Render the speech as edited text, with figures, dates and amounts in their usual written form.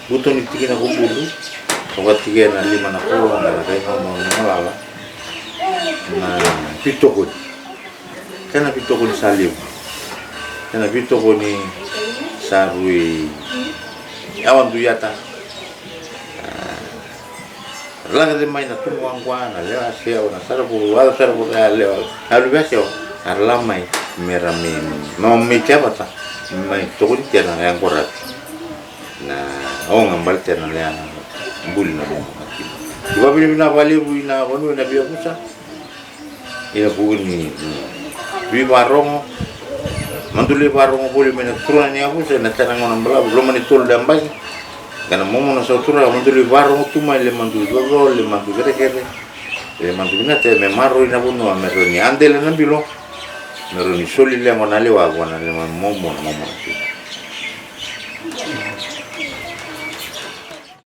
buto ni tigina ko bulu so tiga na 5 na ko na kay no malala na pito ko kana pito ko ni salim kana pito ko ni sarui awan tu yata lang de mai na tumuang na lewa sio na sarbu lewa halu besio arlamai merami mau mecha bata mai to ni tena yang korat na ngambal tena le bul na mo diba bina bali buina kono na biya pusa ila bugni bi barong manduli barong boleh mena turun ni aku saya nak cakap orang belah belum menitul dan baik karena mau mana sautura manduli barong tu mai le manduli gol le manduli kere le manduli na te me marro ina bunu amero ni andele na bilo mero ni soli le monale wa gwana le momo